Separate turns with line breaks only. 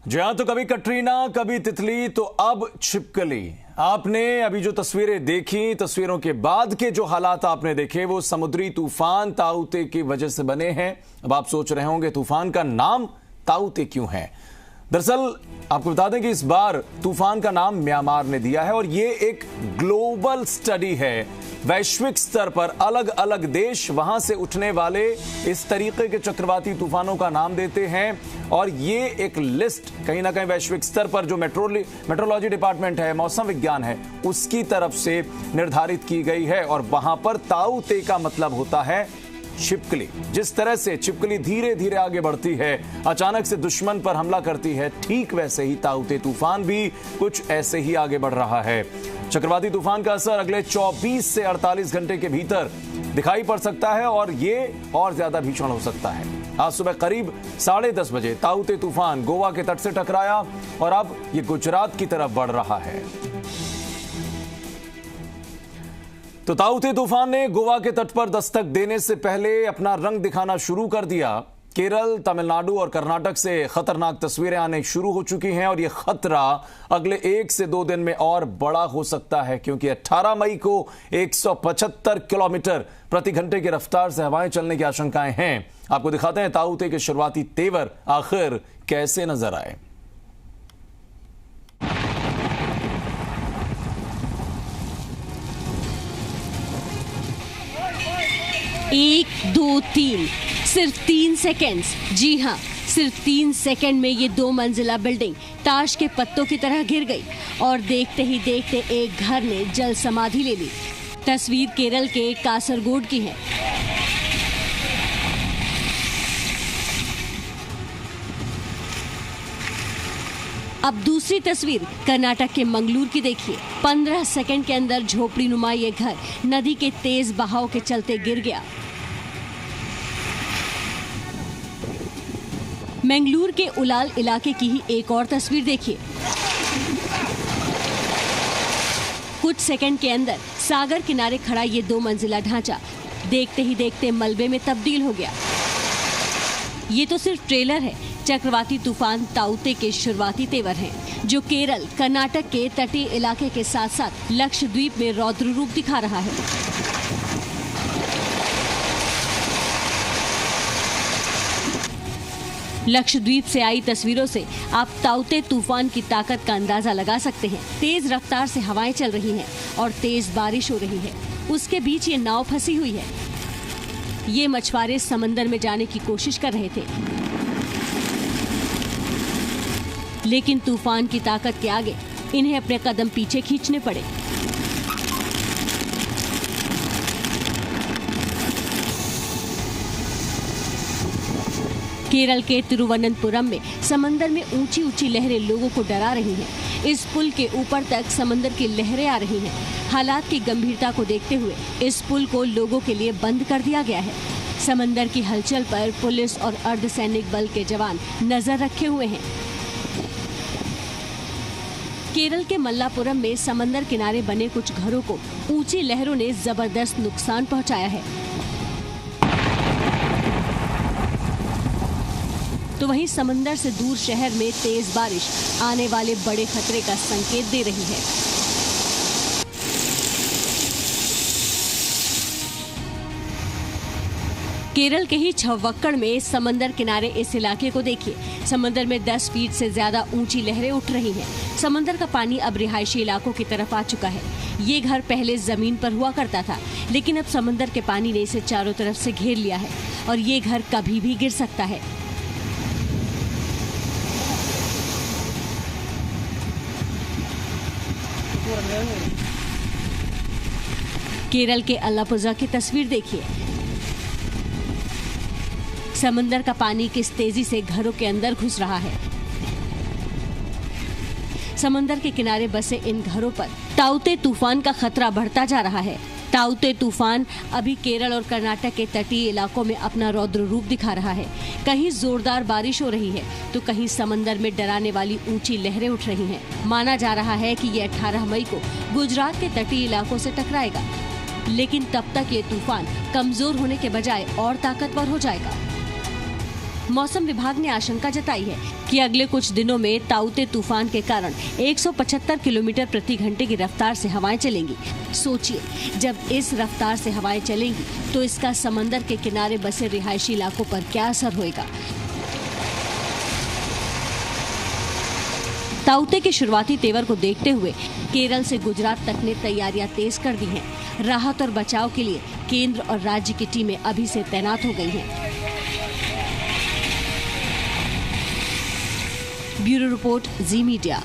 जी हाँ, तो कभी कटरीना, कभी तितली, तो अब छिपकली। आपने अभी जो तस्वीरें देखी, तस्वीरों के बाद के जो हालात आपने देखे, वो समुद्री तूफान ताउते की वजह से बने हैं। अब आप सोच रहे होंगे तूफान का नाम ताउते क्यों है। दरअसल आपको बता दें कि इस बार तूफान का नाम म्यांमार ने दिया है और ये एक ग्लोबल स्टडी है। वैश्विक स्तर पर अलग अलग देश वहां से उठने वाले इस तरीके के चक्रवाती तूफानों का नाम देते हैं और ये एक लिस्ट कहीं ना कहीं वैश्विक स्तर पर जो मेट्रोलॉजी डिपार्टमेंट है, मौसम विज्ञान है, उसकी तरफ से निर्धारित की गई है। और वहां पर ताउते का मतलब होता है छिपकली। जिस तरह से छिपकली धीरे धीरे आगे बढ़ती है, अचानक से दुश्मन पर हमला करती है, ठीक वैसे ही ताउते तूफान भी कुछ ऐसे ही आगे बढ़ रहा है। चक्रवाती तूफान का असर अगले 24 से 48 घंटे के भीतर दिखाई पड़ सकता है और ये और ज्यादा भीषण हो सकता है। आज सुबह करीब 10:30 बजे ताउते तूफान गोवा के तट से टकराया और अब ये गुजरात की तरफ बढ़ रहा है। तो ताउते तूफान ने गोवा के तट पर दस्तक देने से पहले अपना रंग दिखाना शुरू कर दिया। केरल, तमिलनाडु और कर्नाटक से खतरनाक तस्वीरें आने शुरू हो चुकी हैं और यह खतरा अगले 1 से 2 दिन में और बड़ा हो सकता है, क्योंकि 18 मई को 175 किलोमीटर प्रति घंटे की रफ्तार से हवाएं चलने की आशंकाएं हैं। आपको दिखाते हैं ताउते के शुरुआती तेवर आखिर कैसे नजर आए।
1, 2, 3, सिर्फ 3 सेकेंड्स। जी हाँ, सिर्फ 3 सेकेंड में ये 2 मंजिला बिल्डिंग ताश के पत्तों की तरह गिर गई और देखते ही देखते एक घर ने जल समाधि ले ली। तस्वीर केरल के कासरगोड की है। अब दूसरी तस्वीर कर्नाटक के मंगलूर की देखिए। 15 सेकंड के अंदर झोपड़ी नुमा ये घर नदी के तेज बहाव के चलते गिर गया। मंगलूर के उलाल इलाके की ही एक और तस्वीर देखिए। कुछ सेकंड के अंदर सागर किनारे खड़ा ये 2 मंजिला ढांचा देखते ही देखते मलबे में तब्दील हो गया। ये तो सिर्फ ट्रेलर है। चक्रवाती तूफान ताउते के शुरुआती तेवर हैं, जो केरल, कर्नाटक के तटीय इलाके के साथ साथ लक्षद्वीप में रौद्र रूप दिखा रहा है। लक्षद्वीप से आई तस्वीरों से आप ताउते तूफान की ताकत का अंदाजा लगा सकते हैं। तेज रफ्तार से हवाएं चल रही हैं और तेज बारिश हो रही है। उसके बीच ये नाव फंसी हुई है। ये मछुआरे समंदर में जाने की कोशिश कर रहे थे, लेकिन तूफान की ताकत के आगे इन्हें अपने कदम पीछे खींचने पड़े। केरल के तिरुवनंतपुरम में समंदर में ऊंची ऊंची लहरें लोगों को डरा रही हैं। इस पुल के ऊपर तक समंदर की लहरें आ रही हैं। हालात की गंभीरता को देखते हुए इस पुल को लोगों के लिए बंद कर दिया गया है। समंदर की हलचल पर पुलिस और अर्धसैनिक बल के जवान नजर रखे हुए हैं। केरल के मल्लापुरम में समंदर किनारे बने कुछ घरों को ऊंची लहरों ने जबरदस्त नुकसान पहुंचाया है। तो वहीं समंदर से दूर शहर में तेज बारिश आने वाले बड़े खतरे का संकेत दे रही है। केरल के ही छव्वक्कड़ में समंदर किनारे इस इलाके को देखिए। समंदर में 10 फीट से ज्यादा ऊंची लहरें उठ रही हैं। समंदर का पानी अब रिहायशी इलाकों की तरफ आ चुका है। ये घर पहले जमीन पर हुआ करता था, लेकिन अब समंदर के पानी ने इसे चारों तरफ से घेर लिया है और ये घर कभी भी गिर सकता है। केरल के अलापुझा की तस्वीर देखिए। समंदर का पानी किस तेजी से घरों के अंदर घुस रहा है। समंदर के किनारे बसे इन घरों पर ताउते तूफान का खतरा बढ़ता जा रहा है। ताउते तूफान अभी केरल और कर्नाटक के तटीय इलाकों में अपना रौद्र रूप दिखा रहा है। कहीं जोरदार बारिश हो रही है तो कहीं समंदर में डराने वाली ऊंची लहरें उठ रही हैं। माना जा रहा है कि ये 18 मई को गुजरात के तटीय इलाकों से टकराएगा, लेकिन तब तक ये तूफान कमजोर होने के बजाय और ताकतवर हो जाएगा। मौसम विभाग ने आशंका जताई है कि अगले कुछ दिनों में ताउते तूफान के कारण 175 किलोमीटर प्रति घंटे की रफ्तार से हवाएं चलेंगी। सोचिए, जब इस रफ्तार से हवाएं चलेंगी तो इसका समंदर के किनारे बसे रिहायशी इलाकों पर क्या असर होएगा। ताउते के शुरुआती तेवर को देखते हुए केरल से गुजरात तक ने तैयारियां तेज कर दी हैं। राहत और बचाव के लिए केंद्र और राज्य की टीमें अभी से तैनात हो गई हैं। ब्यूरो रिपोर्ट, जी मीडिया।